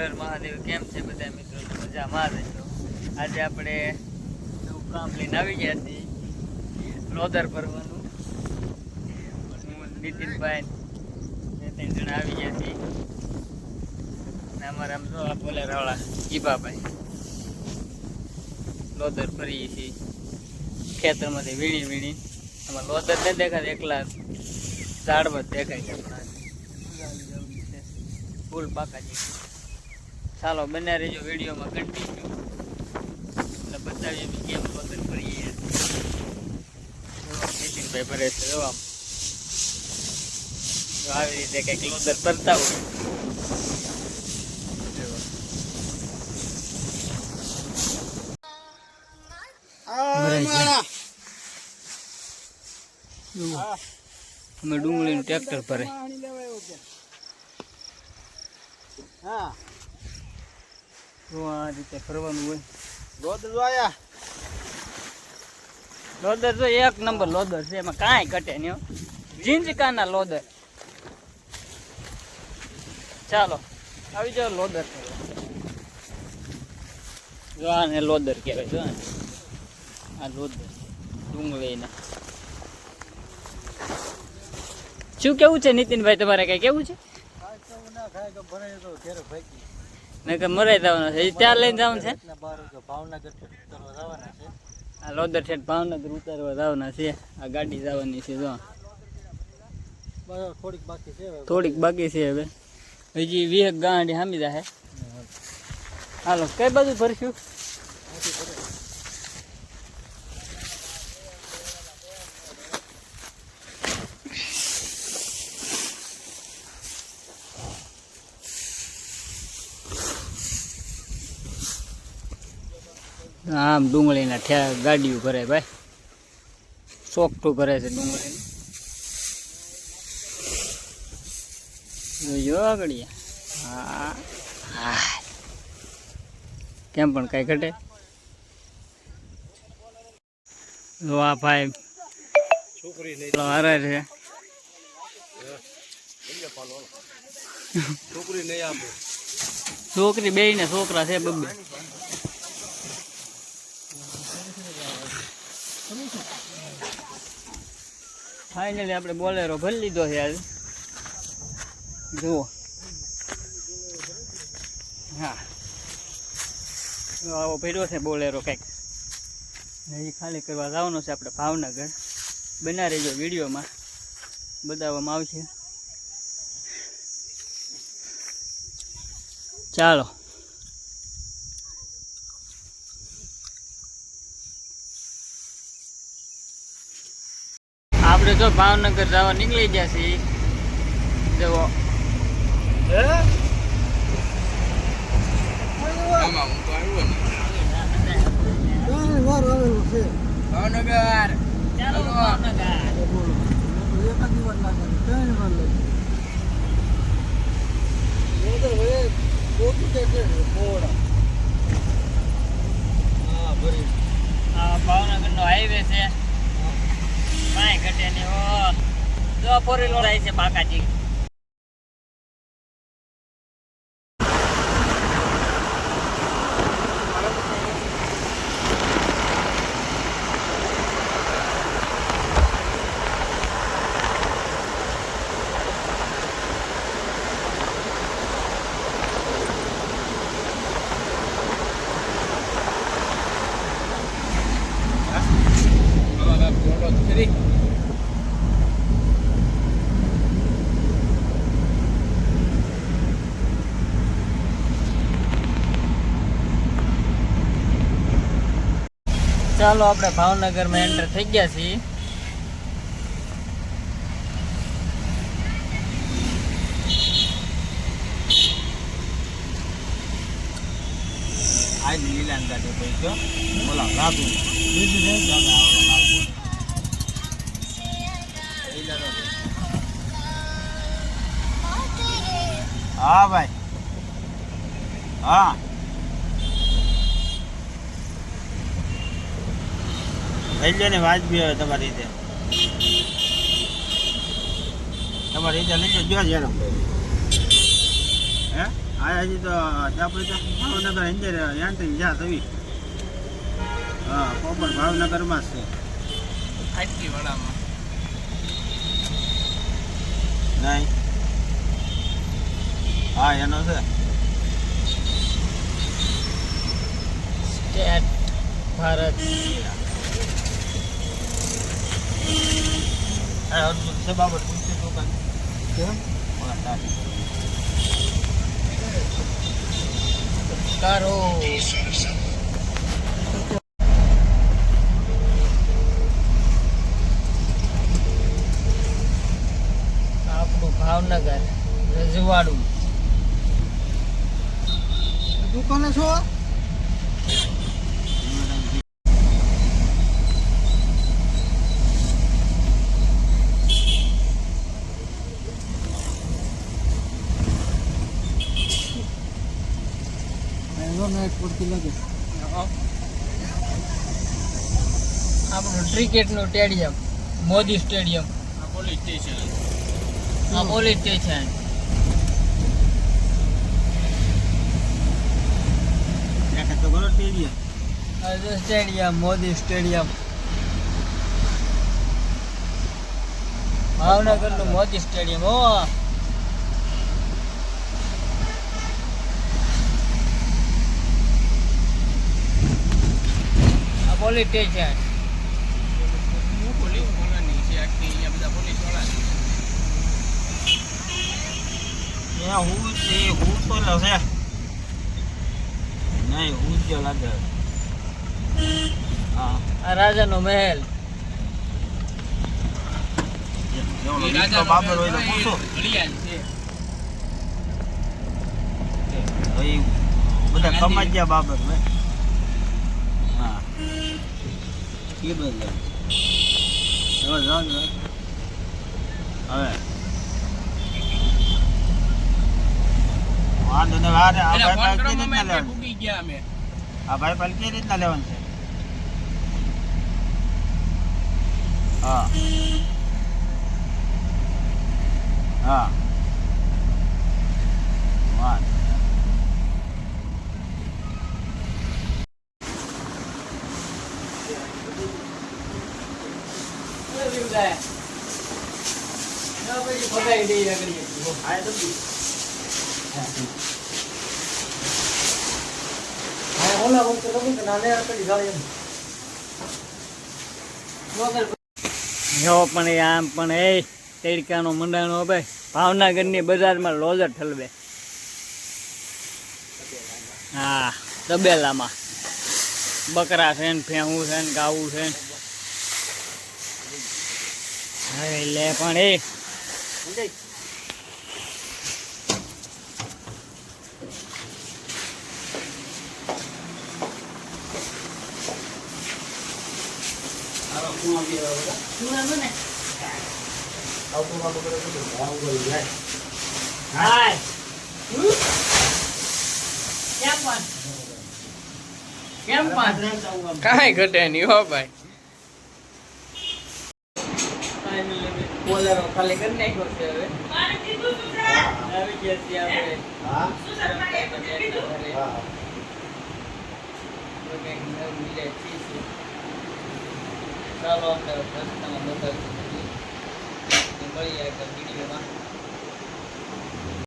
હર મહાદેવ. કેમ છે બધા મિત્રો? મજામાં રહેજો. આજે આપણે નવું કામ લઈને આવી ગયા છીએ, લોદર ભરવાનું. હું નીતિનભાઈ બે ત્રણ જણા આવી ગયા છીએ અને અમારા આમ જો આ બોલેરાવાળા જીભાભાઈ લોદર ભરીએ છીએ ખેતરમાંથી વીણી. આમાં લોદર નથી દેખાતા, એકલા ઝાડવા દેખાય છે, પણ ફૂલ પાકા છે. ચાલો બને રહેજો વિડીયોમાં કન્ટિન્યુ, એટલે બતાવીએ કેમ લોદર ભરીએ. નીતિનભાઈ ભરે છે, જો આમ આવી રીતે કંઈક લોદર ભરતા હોય. અમે ડુંગળીનું ટ્રેક્ટર ભરે. આ રીતે ફરવાનું હોય. લોદર તો એક નંબર લોદર છે, એમાં કાંઈ ઘટે નહીં. જીંજકાના લોદર. ચાલો આવી જાઓ લોદર. જો આને લોદર કહેવાય. જો આ લોદર ડુંગળીના. શું કેવું છે નીતિનભાઈ, તમારે કઈ કેવું છે? મરાઈ જવાના છે, ત્યાં લઈને જવાનું છે. આ લોદર છે, ભાવનગર ઉતારવા જવાના છે. આ ગાડી જવાની છે. જો થોડીક બાકી છે, હવે હજી 20 ગાંડી હામી જાય. હાલો કઈ બાજુ ભરશું? આમ ડુંગળીના ગાડીઓ ભરે ભાઈ, સોકઠું ભરે છે ડુંગળીનું. જોજો આગળ. હા હા, કેમ પણ કઈ ઘટે. જો આ ભાઈ હારે છે. છોકરી બે ને છોકરા છે બબ્બે. ફાઇનલી આપણે બોલેરો ભરી લીધો છે આજે. જુઓ, હા આવો ભર્યો છે બોલેરો કંઈક. હજી ખાલી કરવા જવાનો છે આપણે ભાવનગર. બના રહેજો વિડીયોમાં, બતાવવામાં આવશે. ચાલો આપણે તો ભાવનગર જવા નીકળી ગયા છીએ. જુઓ ભાવનગર નો હાઈવે છે, કાંઈ ઘટે નહીં. જો ફોરેલો જાય છે બાકાજી. ચાલો આપણે ભાવનગરમાં એન્ટર થઈ ગયા છીએ. આ લીલાન ગાડી ભાઈ ગયો બોલા લાદુ હા ભાઈ. હા લઈ લો ને, વાજબી હવે તમારી રીતે. તમારી રીતે લઈ લો. જો હે આ હજી તો આપણે તો ભાવનગર અંદર એન્ટ્રી જ્યાં થવી. હા, પ્રોપર ભાવનગરમાં જ છે. આટલી વાળામાં નહીં. હા, એનો છે. સ્ટેટ ભારત છે બાબત પૂછે દુકાન કેમ કારો આપણું ભાવનગર રજવાડું દુકાને છો? આપણું ક્રિકેટનું સ્ટેડિયમ મોદી સ્ટેડિયમ આ police station stadium Modi stadium ભાવનગરનું મોદી સ્ટેડિયમ હો આ પોલીસ સ્ટેશન હું તો છે નહીં હું જ લાગે. હા, આ રાજાનો મહેલ બાબર હોય તો પૂછો. બધા કમાજ્યા બાબર ભાઈ. હા, એ બધા હવે જાઓ હવે વાંધો ને વારે આ ભાઈ કઈ રીતના લેવાનું? આ ભાઈ પાલ કઈ રીતના લેવાનું છે? હા હા વાહ પણ આમ પણ એ તડકાનો મંડાણો ભાઈ ભાવનગરની બજારમાં લોજર ઠલવે. હા, તબેલામાં બકરા છે ને ભેહું છે ને ગાવું છે ને હવે લે પણ એ કાંઈ ઘટે નહીં હો ભાઈ. બોલરો ખાલી કરી નાખ્યો છે હવે આવી ગયા છીએ આપણે. ચાલો આપણે રસ્તામાં બતાવીશું મળીએ વિડીયોમાં.